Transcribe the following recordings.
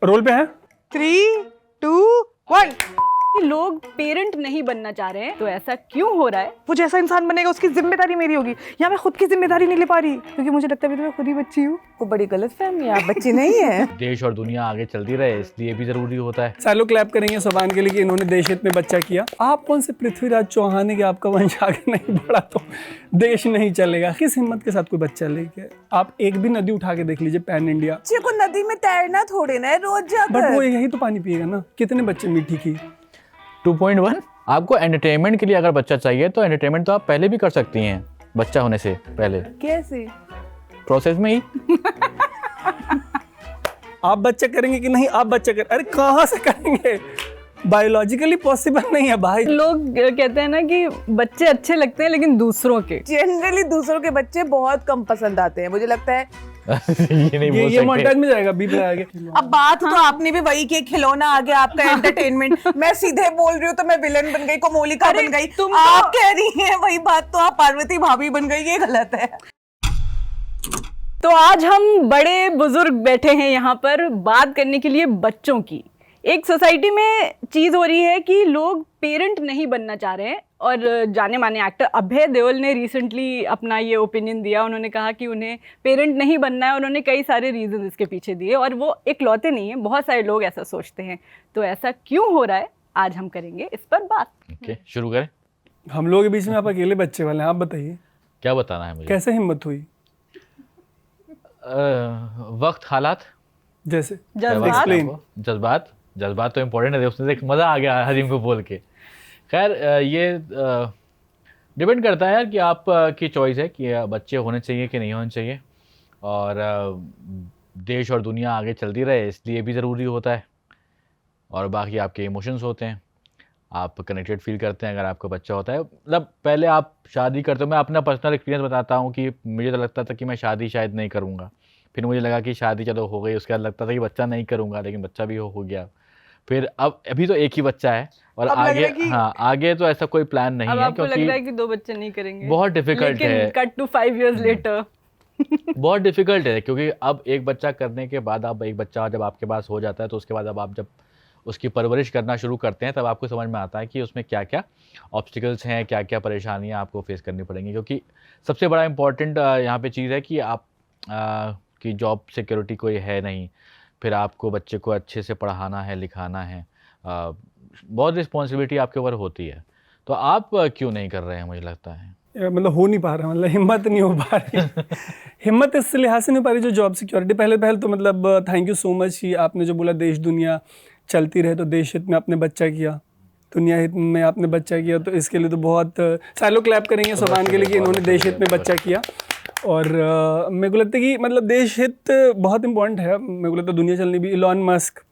Role पे है 3, 2, 1। लोग पेरेंट नहीं बनना चाह रहे हैं, तो ऐसा क्यों हो रहा है? वो जैसा इंसान बनेगा उसकी जिम्मेदारी मेरी होगी, या मैं खुद की जिम्मेदारी नहीं ले पा रही क्योंकि मुझे लगता है मैं खुद ही बच्ची हूँ। वो बड़ी गलत फहमी है, आप बच्ची नहीं है। देश और दुनिया आगे चलती रहे इसलिए भी जरूरी होता है। सालों क्लैप करेंगे सोबान के लिए कि इन्होंने देश हित में बच्चा किया। आप कौन से पृथ्वीराज चौहान है कि आपका वंश आगे नहीं बढ़ा तो देश नहीं चलेगा? किस हिम्मत के साथ कोई बच्चा लेके? आप एक भी नदी उठा के देख लीजिए पैन इंडिया। बच्चे को नदी में तैरना थोड़े ना है रोज जाकर। बट वो यही तो पानी पिएगा ना। कितने बच्चे मीठी की 2.1 आपको एंटरटेनमेंट के लिए अगर बच्चा चाहिए तो एंटरटेनमेंट तो आप पहले भी कर सकती हैं बच्चा होने से पहले। कैसे? प्रोसेस में ही। आप बच्चा करेंगे कि नहीं? आप बच्चा अरे कहाँ से करेंगे? बायोलॉजिकली पॉसिबल नहीं है भाई। लोग कहते हैं ना कि बच्चे अच्छे लगते हैं लेकिन दूसरों के। जनरली दूसरों के बच्चे बहुत कम पसंद आते हैं, मुझे लगता है। ये नहीं बोल ये सकते। मोन्टाज में जाएगा बीप लगा के। अब बात तो आपने भी वही की, खिलौना आ गया आपका एंटरटेनमेंट। मैं सीधे बोल रही हूँ तो मैं विलन बन गई, कोमोलिका बन गई। तुम आप कह रही हैं वही बात तो आप पार्वती भाभी बन गई, ये गलत है। तो आज हम बड़े बुजुर्ग बैठे हैं यहाँ पर बात करने के लिए बच्चों की। एक सोसाइटी में चीज हो रही है कि लोग पेरेंट नहीं बनना चाह रहे हैं, और जाने माने एक्टर अभय देओल ने रिसेंटली अपना ये ओपिनियन दिया। उन्होंने कहा कि उन्हें पेरेंट नहीं बनना है, उन्होंने कई सारे रीजन इसके पीछे दिए, और वो इकलौते नहीं हैं, बहुत सारे लोग ऐसा सोचते हैं। तो ऐसा क्यों हो रहा है, आज हम करेंगे इस पर बात। ओके, शुरू करें। हम लोगों के बीच में आप अकेले बच्चे वाले हैं, आप बताइए क्या बताना है मुझे? कैसे हिम्मत हुई? वक्त, हालात, जैसे जज्बात जज्बात तो इम्पोर्टेंट है। उसने देख मज़ा आ गया हरीम को बोल के। खैर ये डिपेंड करता है यार कि आप की चॉइस है कि बच्चे होने चाहिए कि नहीं होने चाहिए, और देश और दुनिया आगे चलती रहे इसलिए भी ज़रूरी होता है, और बाकी आपके इमोशंस होते हैं, आप कनेक्टेड फील करते हैं अगर आपका बच्चा होता है। मतलब पहले आप शादी करते हो, मैं अपना पर्सनल एक्सपीरियंस बताता हूँ कि मुझे तो लगता था कि मैं शादी शायद नहीं करूँगा, फिर मुझे लगा कि शादी चलो हो गई, उसके बाद लगता था कि बच्चा नहीं करूँगा, लेकिन बच्चा भी हो गया। फिर अब अभी तो एक ही बच्चा है, और आगे आगे तो ऐसा कोई प्लान नहीं है, आपको लग रहा है कि 2 बच्चे नहीं करेंगे। बहुत डिफिकल्ट है। Cut to 5 years later। बहुत डिफिकल्ट है, क्योंकि अब एक बच्चा करने के बाद, अब एक बच्चा जब आपके पास हो जाता है तो उसके बाद अब आप जब उसकी परवरिश करना शुरू करते हैं तब आपको समझ में आता है कि उसमें क्या क्या ऑब्स्टिकल्स हैं, क्या क्या परेशानियां आपको फेस करनी पड़ेंगी। क्योंकि सबसे बड़ा इम्पॉर्टेंट यहाँ पे चीज़ है कि आप की जॉब सिक्योरिटी कोई है नहीं, फिर आपको बच्चे को अच्छे से पढ़ाना है, लिखाना है, बहुत रिस्पॉन्सिबिलिटी आपके ऊपर होती है। तो आप क्यों नहीं कर रहे हैं? मुझे लगता है मतलब हो नहीं पा रहा, मतलब हिम्मत नहीं हो पा रही। हिम्मत इस लिहाज से नहीं हो पा रही जो जॉब सिक्योरिटी। पहले तो मतलब थैंक यू सो मच कि आपने जो बोला देश दुनिया चलती रहे तो देश हित में आपने बच्चा किया, दुनिया हित में आपने बच्चा किया, तो इसके लिए तो बहुत सालों क्लैप करेंगे सोबान के लिए कि इन्होंने देश हित में बच्चा किया। और मेरे को लगता है कि मतलब देश हित बहुत इंपॉर्टेंट है। मेरे को लगता है दुनिया चलनी भी। इलॉन मस्क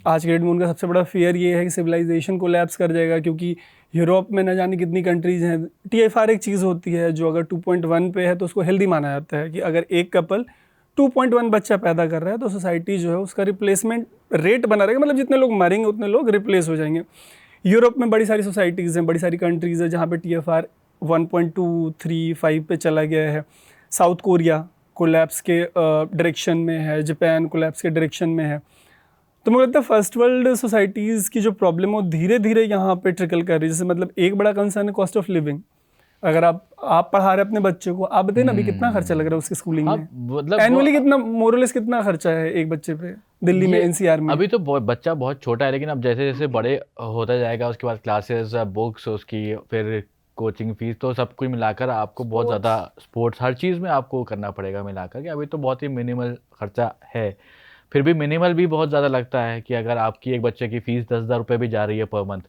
आज के डेट में उनका सबसे बड़ा फियर ये है कि सिविलाइजेशन कोलैप्स कर जाएगा, क्योंकि यूरोप में न जाने कितनी कंट्रीज़ हैं। TFR एक चीज़ होती है जो अगर 2.1 पे है तो उसको हेल्दी माना जाता है, कि अगर एक कपल 2.1 बच्चा पैदा कर रहा है तो सोसाइटी जो है उसका रिप्लेसमेंट रेट बना रहेगा, मतलब जितने लोग मरेंगे उतने लोग रिप्लेस हो जाएंगे। यूरोप में बड़ी सारी सोसाइटीज़ हैं, बड़ी सारी कंट्रीज़ हैं जहाँ पे TFR 1.235 पे चला गया है। साउथ कोरिया कोलैप्स के डायरेक्शन में है, जापान कोलैप्स के डायरेक्शन में है। तो मुझे लगता है फर्स्ट वर्ल्ड सोसाइटीज़ की जो प्रॉब्लम है वो धीरे धीरे यहाँ पे ट्रिकल कर रही है। जैसे मतलब एक बड़ा कंसर्न है कॉस्ट ऑफ लिविंग। अगर आप पढ़ा रहे अपने बच्चे को, आप बताइए ना अभी कितना खर्चा लग रहा है उसकी स्कूलिंग में, मतलब एनुअली कितना मोरलेस कितना खर्चा है एक बच्चे पे दिल्ली में NCR में? अभी तो बच्चा बहुत छोटा है, लेकिन अब जैसे जैसे बड़े होता जाएगा उसके बाद क्लासेस, बुक्स, उसकी फिर कोचिंग फीस, तो सब कुछ मिलाकर आपको बहुत ज़्यादा स्पोर्ट्स हर चीज़ में आपको करना पड़ेगा मिलाकर के। अभी तो बहुत ही मिनिमल खर्चा है, फिर भी मिनिमल भी बहुत ज़्यादा लगता है कि अगर आपकी एक बच्चे की फ़ीस 10,000 रुपये भी जा रही है पर मंथ,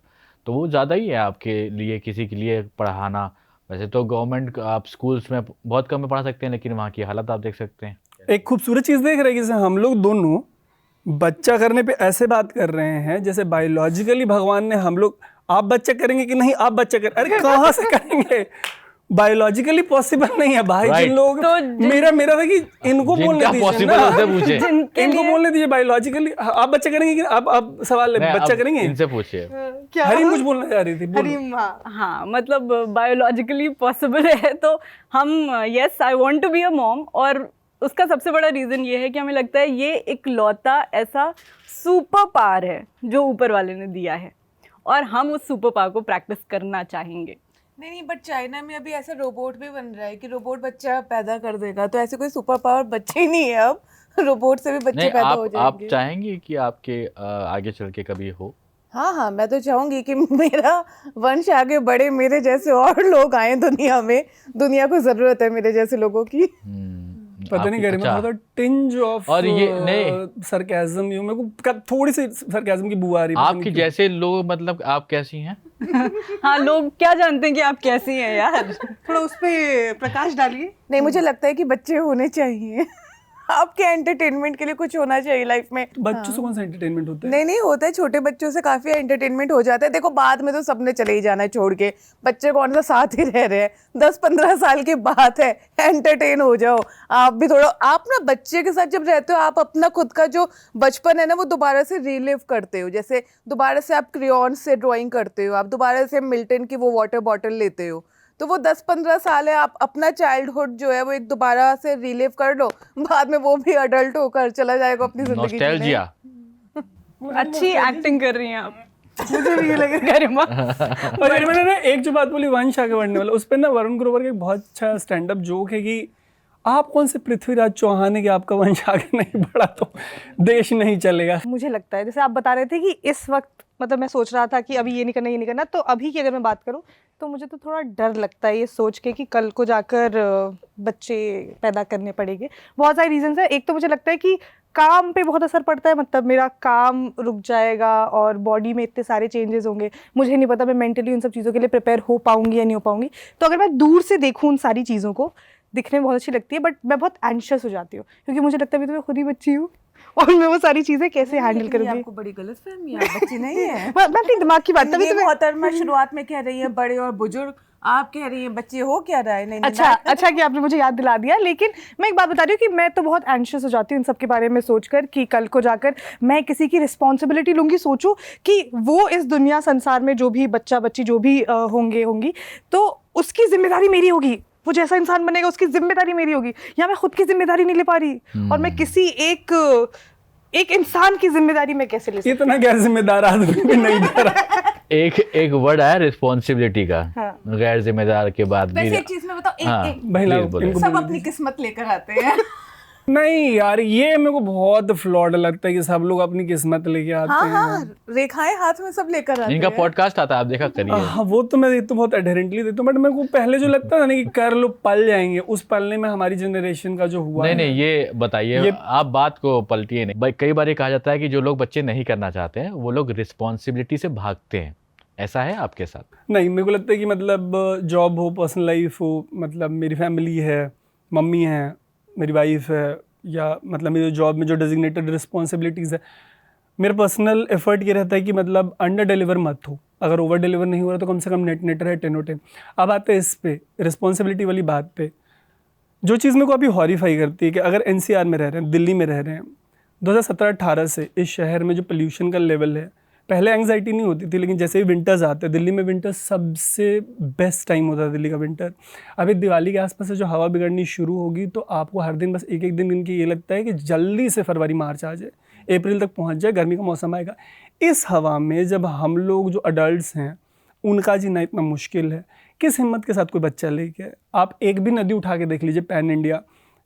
तो वो ज़्यादा ही है आपके लिए, किसी के लिए पढ़ाना। वैसे तो गवर्नमेंट आप स्कूल्स में बहुत कम में पढ़ा सकते हैं, लेकिन वहाँ की हालत आप देख सकते हैं। एक खूबसूरत चीज़ देख रहे हैं कि हम लोग दोनों बच्चा करने पे ऐसे बात कर रहे हैं जैसे बायोलॉजिकली भगवान ने हम लोग, आप बच्चा करेंगे कि नहीं, आप बच्चा कर, अरे कहाँ से करेंगे? बायोलॉजिकली पॉसिबल नहीं है भाई। जिन लोग तो मेरा था कि इनको बोलने दीजिए ना, इनको बोलने दीजिए बायोलॉजिकली। आप बच्चा करेंगे कि आप सवाल बच्चा करेंगे, इनसे पूछिए। हरीम कुछ बोलना चाह रही थी, हरीम। हाँ, मतलब बायोलॉजिकली पॉसिबल है तो हम, yes I want to be a mom, और उसका सबसे बड़ा रीज़न ये है कि हमें लगता है ये एक लौता ऐसा सुपर पावर है जो ऊपर वाले ने दिया है और हम उस सुपर पावर को प्रैक्टिस करना चाहेंगे। नहीं, बट चाइना में अभी ऐसा रोबोट भी बन रहा है कि रोबोट बच्चा पैदा कर देगा, तो ऐसे कोई सुपर पावर बच्चे ही नहीं है अब, रोबोट से भी बच्चे नहीं, पैदा हो आप जाएंगे। चाहेंगे कि आपके आगे चल के कभी हो? हाँ, मैं तो चाहूंगी कि मेरा वंश आगे बढ़े, मेरे जैसे और लोग आए दुनिया में। दुनिया को जरूरत है मेरे जैसे लोगों की। पता नहीं आपकी- गरिमा, थोड़ा टिंज ऑफ और ये नहीं सरकाज़म, मेरे को थोड़ी सी सरकाज़म की बू आ रही है। आपकी जैसे लोग, मतलब आप कैसी हैं? हाँ, लोग क्या जानते हैं कि आप कैसी हैं यार। थोड़ा उस पे प्रकाश डालिए। नहीं, मुझे लगता है कि बच्चे होने चाहिए। आपके एंटरटेनमेंट के लिए कुछ होना चाहिए लाइफ में। बच्चों से कौन सा एंटरटेनमेंट होता है? नहीं होता है, छोटे बच्चों से काफी एंटरटेनमेंट हो जाता है। देखो बाद में तो सबने चले ही जाना है छोड़ के, बच्चे कौन सा साथ ही रह रहे हैं। 10-15 साल की बात है, एंटरटेन हो जाओ आप भी थोड़ा। आप ना बच्चे के साथ जब रहते हो, आप अपना खुद का जो बचपन है ना वो दोबारा से रिलिव करते हो। जैसे दोबारा से आप क्रेयॉन से ड्राइंग करते हो, आप दोबारा से मिल्टन की वो वाटर बॉटल लेते हो, तो वो 10-15 साल है, आप अपना चाइल्डहुड जो है वो एक दोबारा से रिलीव कर लो, बाद में वो भी अडल्ट होकर चला जाएगा अपनी जिंदगी जीने। नॉस्टैल्जिया। अच्छी एक्टिंग कर रही हैं आप। मुझे भी ये लगे गरिमा। और गरिमा ने ना एक जो बात बोली वंश आगे बढ़ने वाला, उस पर ना वरुण ग्रोवर का एक बहुत अच्छा स्टैंड अप जोक है कि आप कौन से पृथ्वीराज चौहान है कि आपका वंश आगे नहीं बढ़ा तो देश नहीं चलेगा। मुझे लगता है जैसे आप बता रहे थे कि इस वक्त मतलब मैं सोच रहा था कि अभी ये नहीं करना ये नहीं करना, तो अभी की अगर मैं बात करूं तो मुझे तो थोड़ा डर लगता है ये सोच के कि कल को जाकर बच्चे पैदा करने पड़ेंगे। बहुत सारे रीजंस है। एक तो मुझे लगता है कि काम पे बहुत असर पड़ता है, मतलब मेरा काम रुक जाएगा और बॉडी में इतने सारे चेंजेस होंगे, मुझे नहीं पता मैं मेंटली उन सब चीज़ों के लिए प्रिपेयर हो पाऊंगी या नहीं हो पाऊंगी। तो अगर मैं दूर से देखूँ उन सारी चीज़ों को, दिखने में बहुत अच्छी लगती है, बट मैं बहुत एंशियस हो जाती हूँ क्योंकि मुझे लगता है अभी तो मैं खुद ही बच्ची हूँ और मैं वो सारी चीजें कैसे हैंडल करूंगी। आपको बड़ी गलतफहमी है, आप बच्ची नहीं है। मैं अपने दिमाग की बात, तभी ये तो मैं मोहतरमा शुरुआत में कह रही है बड़े और बुजुर्ग, आप कह रही हैं बच्चे हो क्या रहा है। नहीं अच्छा कि आपने मुझे याद दिला दिया। लेकिन मैं एक बात बता रही हूँ कि मैं तो बहुत एंशियस हो जाती हूँ इन सब के बारे में सोचकर कि कल को जाकर मैं किसी की रिस्पॉन्सिबिलिटी लूंगी। सोचूं कि वो इस दुनिया संसार में जो भी बच्चा बच्ची जो भी होंगी तो उसकी जिम्मेदारी मेरी होगी। वो जैसा इंसान बनेगा उसकी जिम्मेदारी मेरी होगी। या मैं खुद की जिम्मेदारी नहीं ले पा रही और मैं किसी एक इंसान की जिम्मेदारी में कैसे ले सकती? इतना गैर जिम्मेदार आदमी भी नहीं दे रहा। एक वर्ड आया रिस्पॉन्सिबिलिटी का। हाँ। गैर जिम्मेदार के बाद भी। वैसे एक चीज में बताओ, हाँ, एक महिला please बोलो। इनको सब बोलने अपनी किस्मत लेकर आते हैं। नहीं यार, ये मेरे को बहुत फ्लॉड लगता है कि सब लोग अपनी किस्मत लेके आते हाँ हैं। हाँ, रेखाएं हाथ में सब लेकर आते इनका हैं। पॉडकास्ट आता है, आप देखा करिए। हाँ, वो तो मैं देखता हूँ, बहुत एडहेरेंटली देखता हूँ, बट मेरे को पहले जो लगता था ना कि कर लो पल जाएंगे, उस पलने में हमारी जनरेशन का जो हुआ नहीं है। नहीं, ये बताइए, आप बात को पलटिए नहीं भाई। कई बार ये कहा जाता है कि जो लोग बच्चे नहीं करना चाहते हैं वो लोग रिस्पॉन्सिबिलिटी से भागते हैं। ऐसा है आपके साथ? नहीं, मेरे को लगता है कि मतलब जॉब हो, पर्सनल लाइफ हो, मतलब मेरी फैमिली है, मम्मी है, मेरी वाइफ है, या मतलब मेरी जॉब में जो डेजिग्नेटेड रिस्पॉन्सिबिलिटीज़ है, मेरा पर्सनल एफर्ट ये रहता है कि मतलब अंडर डिलीवर मत हो। अगर ओवर डिलीवर नहीं हो रहा तो कम से कम नेट रहे 10/10। अब आते हैं इस पे रिस्पॉन्सिबिलिटी वाली बात पे। जो चीज़ मेरे को अभी हॉरीफाई करती है कि अगर NCR में रह रहे हैं, दिल्ली में रह रहे हैं, 2017-18 से इस शहर में जो पोल्यूशन का लेवल है, पहले एंग्जाइटी नहीं होती थी, लेकिन जैसे ही विंटर्स आते हैं, दिल्ली में विंटर सबसे बेस्ट टाइम होता है दिल्ली का विंटर। अभी दिवाली के आसपास से जो हवा बिगड़नी शुरू होगी तो आपको हर दिन बस एक दिन इनकी ये लगता है कि जल्दी से फरवरी मार्च आ जाए, अप्रैल तक पहुंच जाए, गर्मी का मौसम आएगा। इस हवा में जब हम लोग जो अडल्ट्स हैं उनका जीना इतना मुश्किल है, किस हिम्मत के साथ कोई बच्चा लेके आए? आप एक भी नदी उठा के देख लीजिए, पैन इंडिया,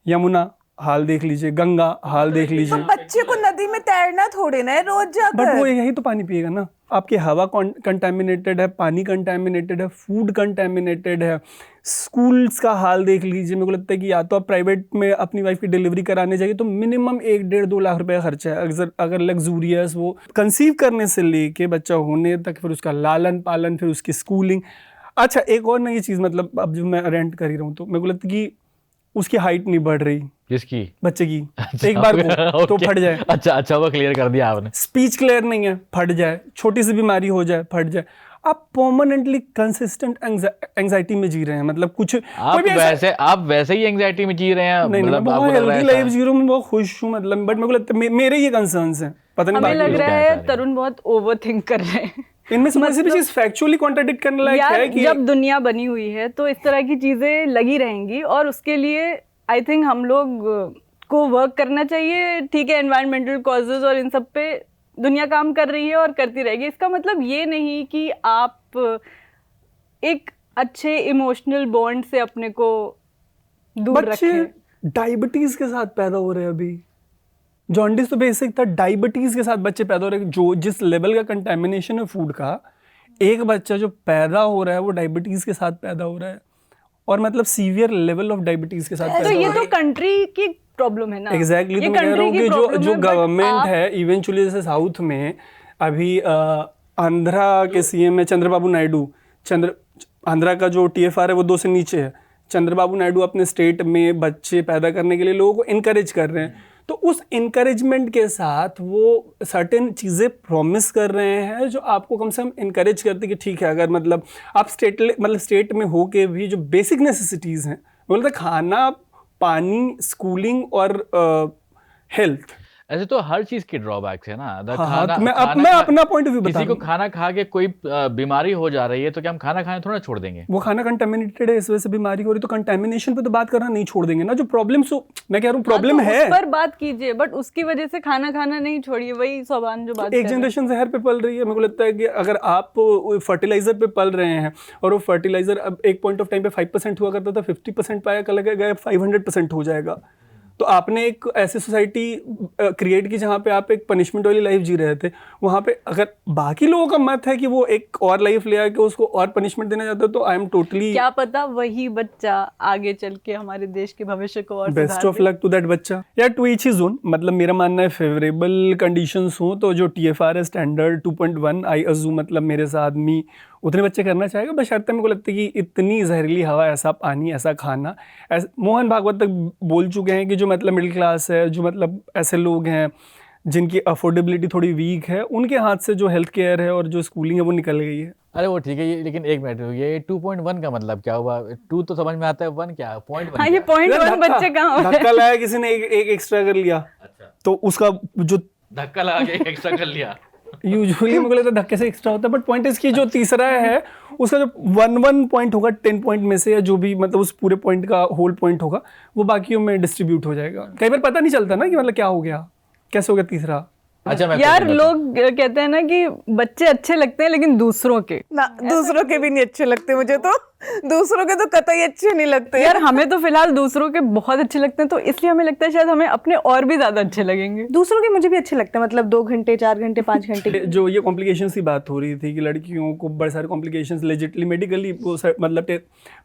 यमुना हाल देख लीजिए, गंगा हाल देख लीजिए, बच्चे को नदी में तैरना थोड़े ना है रोज जाकर। बट वो यही तो पानी पिएगा ना। आपकी हवा कंटामिनेटेड है, पानी कंटामिनेटेड है, फूड कंटामिनेटेड है, स्कूल्स का हाल देख लीजिए। मेरे को लगता है कि या तो आप प्राइवेट में अपनी वाइफ की डिलीवरी कराने जाइए तो मिनिमम 1-1.5-2 लाख रुपए का खर्चा है। अगर लग्जूरियस वो कंसीव करने से लेके बच्चा होने तक, फिर उसका लालन पालन, फिर उसकी स्कूलिंग। अच्छा, एक और नई चीज़, मतलब अब जो मैं रेंट कर ही रहा हूँ तो मेरे को लगता है कि उसकी हाइट नहीं बढ़ रही, किसकी? बच्चे की। एक बार को तो Okay. फट जाए, अच्छा, वो क्लियर कर दिया आपने। स्पीच क्लियर नहीं है, फट जाए, छोटी सी बीमारी हो जाए, फट जाए। आप परमानेंटली कंसिस्टेंट एंजाइटी में जी रहे हैं। मतलब कुछ आप वैसे ही एंजाइटी में जी रहे हैं। नहीं, मैं मतलब बहुत आपको लग रहा है हेल्दी लाइफ ऐसा? जी रहा हूँ, मैं बहुत खुश हूँ, मतलब बट मेरे को लगता है मेरे ये कंसर्न्स हैं। पता नहीं हमें बाकी लग लोग रहा क्या है तरुण बहुत ओवर थिंक कर रहे हैं। इनमें से कोई सी भी चीज फैक्चुअली कॉन्ट्राडिक्ट करने लायक यार है कि जब दुनिया बनी हुई है तो इस तरह की चीजें लगी रहेंगी और उसके लिए आई थिंक हम लोग को वर्क करना चाहिए। ठीक है, एनवायरमेंटल कॉजेज और इन सब पे दुनिया काम कर रही है और करती रहेगी। इसका मतलब ये नहीं कि आप एक अच्छे इमोशनल बॉन्ड से अपने को दूर बच्चे रखें। डायबिटीज के साथ पैदा हो रहे हैं अभी। जॉन्डिस तो बेसिक था, डायबिटीज के साथ बच्चे पैदा हो रहे हैं। जो जिस लेवल का कंटेमिनेशन है फूड का, एक बच्चा जो पैदा हो रहा है वो डायबिटीज के साथ पैदा हो रहा है, और मतलब सीवियर लेवल ऑफ डायबिटीज के साथ तो पैदा हो ये रहा है। तो कंट्री की प्रॉब्लम है ना। एग्जैक्टली ये तो मैं कह रहा हूँ country कि की जो problem जो है, but गवर्नमेंट आप- है इवेंचुअली, जैसे साउथ में अभी आंध्रा के सीएम है चंद्रबाबू नायडू। आंध्रा का जो TFR है वो 2 से नीचे है। चंद्रबाबू नायडू अपने स्टेट में बच्चे पैदा करने के लिए लोगों को इनकरेज कर रहे हैं। तो उस इनकरेजमेंट के साथ वो सर्टेन चीज़ें प्रॉमिस कर रहे हैं जो आपको कम से कम इनकरेज करते कि ठीक है, अगर मतलब आप स्टेट में हो के भी जो बेसिक नेसेसिटीज़ हैं, बोलते खाना, पानी, स्कूलिंग और हेल्थ। ऐसे तो हर चीज के ड्रॉबैक्स है ना। अगर हाँ, तो मैं खाना अपना पॉइंट ऑफ व्यू बता किसी को रहा हूँ। खाना खा के कोई बीमारी हो जा रही है तो क्या हम खाना खाने थोड़ा छोड़ देंगे? वो खाना कंटेमिनेटेड है, इस वजह से बीमारी हो रही, तो कंटेमिनेशन पे तो बात करना नहीं छोड़ देंगे ना। जो प्रॉब्लम, मैं कह रहा हूँ प्रॉब्लम हाँ, तो है, उस पर बात कीजिए, बट उसकी वजह से खाना खाना नहीं छोड़िए। वही सोबान जो बात एक कर रहे हैं। जनरेशन जहर पे पल रही है। मेरे को लगता है कि अगर आप फर्टिलाइजर पे पल रहे हैं और वो फर्टिलाइजर अब एक पॉइंट ऑफ टाइम पे 5% हुआ करता था, 50% पाया, कल गया 500% हो जाएगा। तो आपने एक ऐसी सोसाइटी क्रिएट की जहाँ पे आप एक पनिशमेंट वाली लाइफ जी रहे थे। वहाँ पे अगर बाकी लोगों का मत है कि वो एक और लाइफ ले आके उसको और पनिशमेंट देना चाहते हो, तो आई एम टोटली क्या पता वही बच्चा आगे चल के हमारे देश के भविष्य को और बेस्ट सुधार ऑफ दे। लक टू दैट बच्चा। या टू ईच हिज ओन। मतलब मेरा मानना है फेवरेबल कंडीशंस हो तो जो TFR है स्टैंडर्ड 2.1, आई अज्यूम मतलब मेरे से आदमी उतने बच्चे करना चाहेगा। बशर्ते मेरे को लगता है कि इतनी जहरीली हवा, ऐसा पानी, ऐसा खाना, मोहन भागवत तक बोल चुके हैं कि जो मतलब मिडिल क्लास है, जो मतलब ऐसे लोग हैं जिनकी अफोर्डेबिलिटी थोड़ी वीक है, उनके हाथ से जो हेल्थ केयर है और जो स्कूलिंग है वो निकल गई है। अरे वो ठीक है, ये लेकिन एक मिनट, ये 2.1 का मतलब क्या हुआ? 2 तो समझ में आता है, 1 क्या? 0.1 हाँ, ये क्या? पॉइंट यार 1 बच्चे कहाँ हो धक्का लाया किसी ने, एक एक्स्ट्रा कर लिया, अच्छा, तो उसका जो धक्का लगा के एक्स्ट्रा कर लिया। यूजुअली मेरे को लगता है धक्के से एक्स्ट्रा होता है, बट पॉइंट इसकी जो तीसरा है उसका जो 1 पॉइंट होगा 10 पॉइंट में से, या जो भी मतलब उस पूरे पॉइंट का होल पॉइंट होगा, वो बाकियों में डिस्ट्रीब्यूट हो जाएगा। कई बार पता नहीं चलता ना कि मतलब क्या हो गया, कैसे हो गया तीसरा। अच्छा, मैं यार question करता हूँ। लोग कहते हैं ना कि बच्चे अच्छे लगते हैं लेकिन दूसरों के। ना दूसरों के भी नहीं अच्छे लगते मुझे तो। दूसरों के तो कतई अच्छे नहीं लगते यार हमें तो फिलहाल दूसरों के बहुत अच्छे लगते हैं, तो इसलिए हमें लगता है शायद हमें अपने और भी ज्यादा अच्छे लगेंगे। दूसरों के मुझे भी अच्छे लगते हैं, मतलब 2 घंटे, 4 घंटे, 5 घंटे। जो ये कॉम्प्लिकेशंस की बात हो रही थी कि लड़कियों को बड़े सारे कॉम्प्लिकेशंस लेजिटली मेडिकली वो मतलब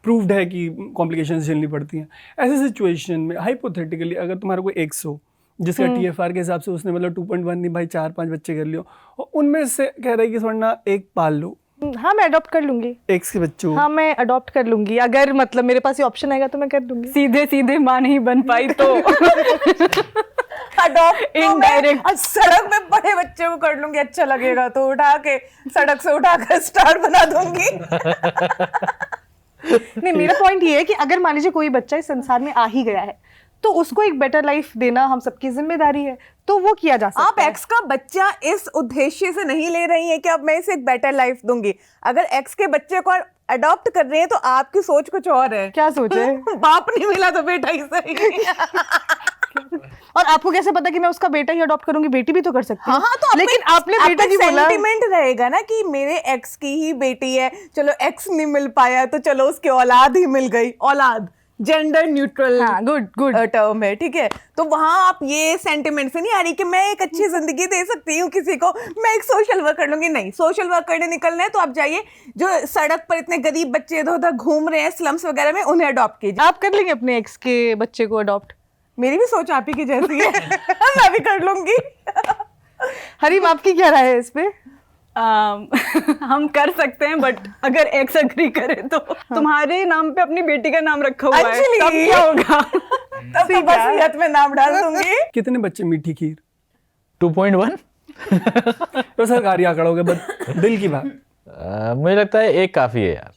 प्रूव्ड है कि कॉम्प्लिकेशंस झेलनी पड़ती हैं। ऐसे सिचुएशन में हाइपोथेटिकली अगर तुम्हारा कोई एक्स हो जिसका TFR के हिसाब से उसने मतलब 2.1 नहीं भाई 4-5 बच्चे कर लियो, और उनमें से कह रहा है कि वरना एक पाल लो, हाँ, मैं अडॉप्ट कर लूंगी। एक्स के बच्चों। हाँ, मैं अडॉप्ट कर लूंगी, अगर मतलब मेरे पास ये ऑप्शन आएगा तो मैं कर दूंगी। सीधे सीधे माँ नहीं बन पाई तो अडॉप्ट Indirect. सड़क में बड़े बच्चे को कर लूंगी, अच्छा लगेगा तो उठा के सड़क से उठा कर स्टार बना दूंगी। नहीं, मेरा पॉइंट ये है कि अगर मान लीजिए कोई बच्चा इस संसार में आ ही गया है तो उसको एक बेटर लाइफ देना हम सबकी जिम्मेदारी है, तो वो किया जा सकता आप है। एक्स का बच्चा इस उद्देश्य से नहीं ले रही हैं कि अब मैं इसे एक बेटर लाइफ दूंगी। अगर एक्स के बच्चे को अडॉप्ट कर रहे हैं तो आपकी सोच कुछ और है। क्या सोच है? बाप नहीं मिला तो बेटा ही सही। और आपको कैसे पता कि मैं उसका बेटा ही अडॉप्ट करूंगी? बेटी भी तो कर सकती हाँ हूँ। हाँ, तो लेकिन आपने बेटा की बोला। सेंटिमेंट रहेगा ना कि मेरे एक्स की ही बेटी है, चलो एक्स नहीं मिल पाया तो चलो उसकी औलाद ही मिल गई। औलाद जेंडर न्यूट्रल हाँ, गुड टर्म है, ठीक है। तो वहां आप ये सेंटिमेंट से नहीं आ रही कि मैं एक अच्छी जिंदगी दे सकती हूँ किसी को, मैं एक सोशल वर्क कर लूंगी। नहीं, सोशल वर्क करने निकलना है तो आप जाइए, जो सड़क पर इतने गरीब बच्चे इधर उधर घूम रहे हैं स्लम्स वगैरह में, उन्हें अडॉप्ट कीजिए। आप कर लेंगे अपने एक्स के बच्चे को अडॉप्ट? मेरी भी सोच आप ही की जैसी है। मैं भी कर लूंगी। हरीम, आपकी क्या राय है इस पे? हम कर सकते हैं, बट अगर एक्स अग्री करे तो। तुम्हारे नाम पे अपनी बेटी का नाम रखा हुआ है, अंजलि। तब क्या होगा? तब तो वसीयत में नाम डाल दूंगी। कितने बच्चे मीठी खीर? 2.1 तो सरकारी आंकड़ा हो गया, बस दिल की बात। मुझे लगता है एक काफी है यार।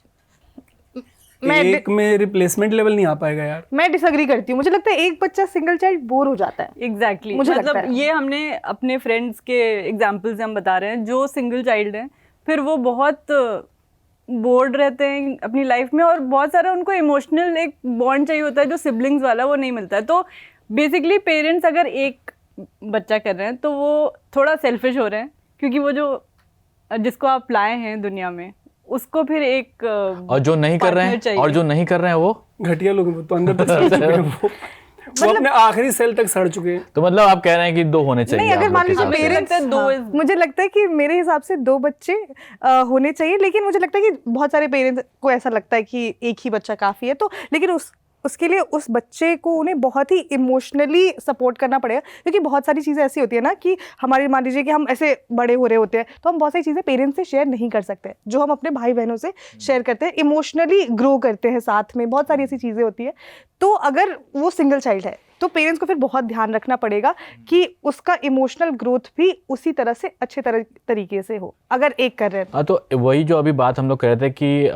एक में रिप्लेसमेंट लेवल नहीं आ पाएगा यार। मैं डिसएग्री करती हूँ, मुझे लगता है एक बच्चा सिंगल चाइल्ड बोर हो जाता है। एग्जैक्टली मुझे मतलब लगता है। ये हमने अपने फ्रेंड्स के एग्जाम्पल से हम बता रहे हैं जो सिंगल चाइल्ड हैं, फिर वो बहुत बोर्ड रहते हैं अपनी लाइफ में, और बहुत सारा उनको इमोशनल एक बॉन्ड चाहिए होता है जो सिबलिंग्स वाला, वो नहीं मिलता है। तो बेसिकली पेरेंट्स अगर एक बच्चा कर रहे हैं तो वो थोड़ा सेल्फिश हो रहे हैं, क्योंकि वो जो जिसको आप लाए हैं दुनिया में उसको फिर एक और जो नहीं कर रहे हैं, और जो नहीं कर रहे हैं वो घटिया लोग हैं, वो तो अंदर तक सड़ चुके हैं, वो अपने आखिरी सेल तक सड़ चुके हैं। तो मतलब आप कह रहे हैं कि 2 होने चाहिए? नहीं, अगर आप मान लोग के लीजिए हिसाब से। पेरेंट्स दो मुझे लगता है कि मेरे हिसाब से 2 बच्चे होने चाहिए, लेकिन मुझे लगता है कि बहुत सारे पेरेंट्स को ऐसा लगता है कि एक ही बच्चा काफ़ी है। तो लेकिन उसके लिए उस बच्चे को उन्हें बहुत ही इमोशनली सपोर्ट करना पड़ेगा, क्योंकि बहुत सारी चीज़ें ऐसी होती है ना कि हमारे, मान लीजिए कि हम ऐसे बड़े हो रहे होते हैं तो हम बहुत सारी चीज़ें पेरेंट्स से शेयर नहीं कर सकते जो हम अपने भाई बहनों से शेयर करते हैं, इमोशनली ग्रो करते हैं साथ में, बहुत सारी ऐसी चीज़ें होती है। तो अगर वो सिंगल चाइल्ड है तो पेरेंट्स को फिर बहुत ध्यान रखना पड़ेगा कि उसका इमोशनल ग्रोथ भी उसी तरह से अच्छे तरीके से हो, अगर एक कर रहे हैं। हाँ, तो वही जो अभी बात हम लोग कह रहे थे कि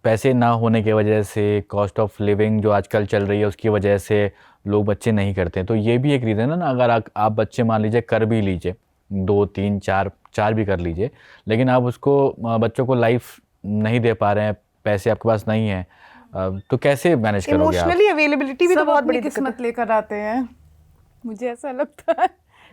पैसे ना होने की वजह से, कॉस्ट ऑफ लिविंग जो आजकल चल रही है उसकी वजह से लोग बच्चे नहीं करते हैं। तो ये भी एक रीज़न है ना। अगर आप बच्चे मान लीजिए कर भी लीजिए, 2 3 4 भी कर लीजिए, लेकिन आप उसको बच्चों को लाइफ नहीं दे पा रहे हैं, पैसे आपके पास नहीं है, तो कैसे मैनेज करोगे आप? इमोशनली अवेलेबिलिटी भी तो सब बहुत अपनी बड़ी दिक्कत किस्मत लेकर आते हैं, मुझे ऐसा लगता है।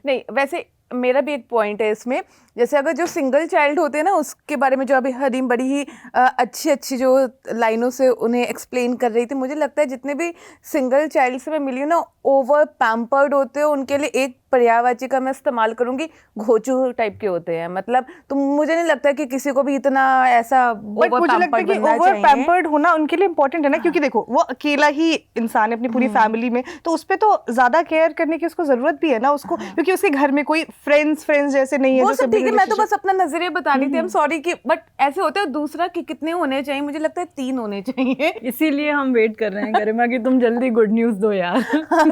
नहीं, वैसे मेरा भी एक पॉइंट है इसमें, जैसे अगर जो सिंगल चाइल्ड होते हैं ना, उसके बारे में जो अभी हरीम बड़ी ही अच्छी जो लाइनों से उन्हें एक्सप्लेन कर रही थी, मुझे लगता है जितने भी सिंगल चाइल्ड से मैं मिली हूँ ना, ओवर पैम्पर्ड होते हैं। उनके लिए एक पर्यायवाची का मैं इस्तेमाल करूंगी, घोचू टाइप के होते हैं। मतलब तो मुझे नहीं लगता कि किसी को भी इतना ऐसा बट मुझे लगता है कि ओवर पैम्पर्ड होना उनके लिए इंपॉर्टेंट है ना, क्योंकि देखो वो अकेला ही इंसान है अपनी पूरी फैमिली में, तो उस पे तो ज्यादा केयर करने की उसको जरूरत भी है ना उसको, क्योंकि उसके घर में कोई फ्रेंड्स जैसे नहीं है। वो जो सब sibling ठीक है, मैं तो relationship- बस अपना नजरिया बता रही थी, हम सॉरी कि बट ऐसे होते हैं। दूसरा कि कितने होने चाहिए, मुझे लगता है 3 होने चाहिए। इसीलिए हम वेट कर रहे हैं गरिमा कि तुम जल्दी गुड न्यूज़ दो यार।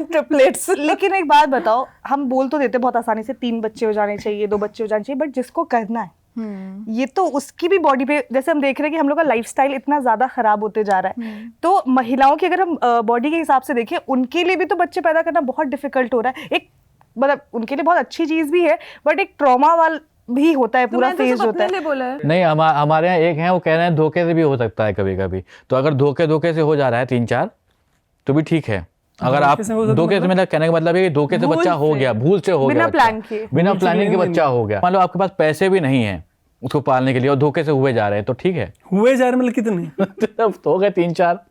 ट्रिपलेट्स। लेकिन एक बात बताओ, हम बोल तो देते बहुत आसानी से 3 बच्चे हो जाने चाहिए, 2 बच्चे हो जाने चाहिए, बट जिसको करना है ये तो उसकी भी बॉडी पे, जैसे हम देख रहे हैं कि हम लोग का लाइफस्टाइल इतना ज्यादा खराब होते जा रहा है, तो महिलाओं की अगर हम बॉडी के हिसाब से देखें, उनके लिए भी तो बच्चे पैदा करना बहुत डिफिकल्ट हो रहा है। एक मतलब उनके लिए बहुत अच्छी चीज भी है, बट एक ट्रॉमा वाला भी होता है, पूरा फेज होता है। बोला है नहीं, हमारे यहाँ एक है, वो कह रहे हैं धोखे से भी हो सकता है कभी कभी। तो अगर धोखे से हो जा रहा है 3 4 तो भी ठीक है। अगर आप धोखे से, मतलब कहने का मतलब है कि धोखे से बच्चा हो गया, भूल से हो गया, बिना प्लान किए, बिना प्लानिंग के बच्चा हो गया। मान लो आपके पास पैसे भी नहीं है उसको पालने के लिए और धोखे से हुए जा रहे हैं, तो ठीक है। हुए जा रहे मतलब कितने? तो हो गए 3 4।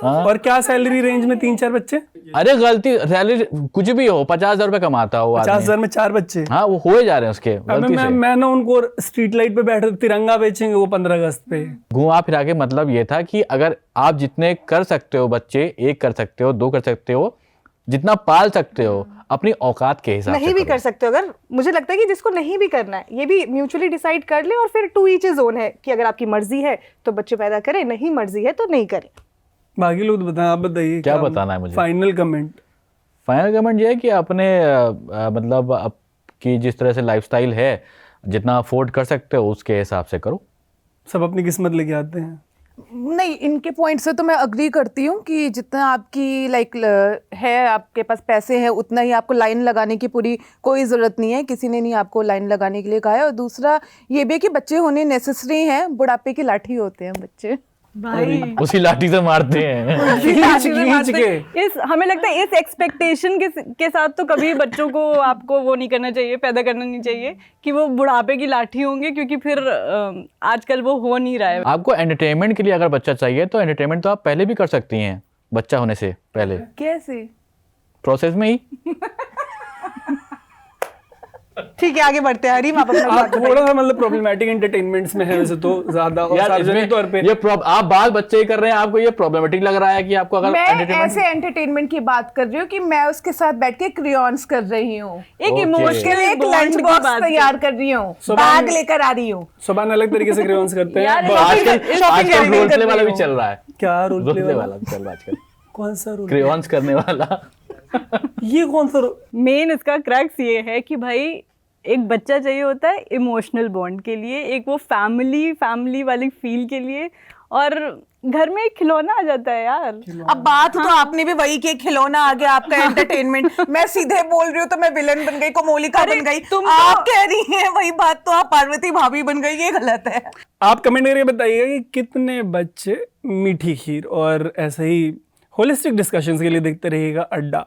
और क्या सैलरी रेंज में 3 4 बच्चे? अरे गलती, सैलरी कुछ भी हो, 50,000 रुपए कमाता हो 50,000 में 4 बच्चे? हाँ, वो हुए जा रहे हैं उसके गलती से। मैं ना उनको स्ट्रीट लाइट पे बैठे तिरंगा बेचेंगे वो 15 अगस्त पे। घुमा फिरा के मतलब ये था कि अगर आप जितने कर सकते हो बच्चे, 1 कर सकते हो, 2 कर सकते हो, जितना पाल सकते हो अपनी औकात के हिसाब से नहीं भी कर सकते हो। अगर मुझे लगता है कि जिसको नहीं भी करना है, ये भी म्यूचुअली डिसाइड कर ले, और फिर टू ईच इज ओन है कि अगर आपकी मर्जी है तो बच्चे पैदा करें, नहीं मर्जी है तो नहीं करें। बाकी लोग बताएं, आप बताइए क्या बताना है मुझे? फाइनल कमेंट ये है कि अपने मतलब आपकी जिस तरह से लाइफस्टाइल है, जितना अफोर्ड कर सकते हो उसके हिसाब से करो। सब अपनी किस्मत लेके आते हैं। नहीं, इनके पॉइंट से तो मैं अग्री करती हूँ कि जितना आपकी है, आपके पास पैसे हैं, उतना ही आपको लाइन लगाने की पूरी कोई ज़रूरत नहीं है। किसी ने नहीं आपको लाइन लगाने के लिए कहा है। और दूसरा ये भी है कि बच्चे होने नेसेसरी हैं, बुढ़ापे की लाठी होते हैं बच्चे। भाई उसी लाठी से मारते हैं। खींच के। इस हमें लगता है इस एक्सपेक्टेशन के साथ तो कभी बच्चों को आपको वो नहीं करना चाहिए, पैदा करना नहीं चाहिए कि वो बुढ़ापे की लाठी होंगे, क्योंकि फिर आजकल वो हो नहीं रहा है। आपको एंटरटेनमेंट के लिए अगर बच्चा चाहिए तो एंटरटेनमेंट तो आप पहले भी कर सकती हैं, बच्चा होने से पहले, कैसे? प्रोसेस में ही। ठीक है, आगे बढ़ते हैं। हरीम, आप अपना आप थोड़ा सा मतलब प्रॉब्लमेटिक एंटरटेनमेंट्स में है वैसे तो ज्यादा, और यार सार्वजनिक तौर पे ये आप बाल बच्चे ही कर रहे हैं, आपको ये प्रॉब्लमेटिक लग रहा है कि आपको अगर मैं entertainment- ऐसे एंटरटेनमेंट की बात कर रही हूँ कि मैं उसके साथ बैठ के क्रेयॉन्स कर रही हूँ, एक Okay. इमोशनल एक लंच बॉक्स तैयार कर रही हूँ, बैग लेकर आ रही हूँ। सुबह अलग तरीके से क्रेयॉन्स करते हैं। यार, आजकल रोल प्ले वाला भी चल रहा है। क्या रोल रोल प्ले प्ले वाला? वाला भी चल रहा है आजकल, कौन सा रोल? क्रेयॉन्स करने वाला। ये कौन सा मेन इसका क्रैक्स ये है कि भाई एक बच्चा चाहिए होता है इमोशनल बॉन्ड के लिए, एक वो फैमिली वाली फील के लिए, और घर में एक खिलौना आ जाता है यार। अब बात तो आपने भी वही की, खिलौना आ गया आपका एंटरटेनमेंट। मैं सीधे बोल रही हूँ तो मैं विलन बन गई, कोमोलिका बन गई। तुम आप कह रही हैं वही बात तो आप पार्वती भाभी बन गई, ये गलत है। आप कमेंट करके बताइएगा कि कितने बच्चे मीठी खीर और ऐसे ही होलिस्टिक डिस्कशंस के लिए देखते रहिएगा अड्डा।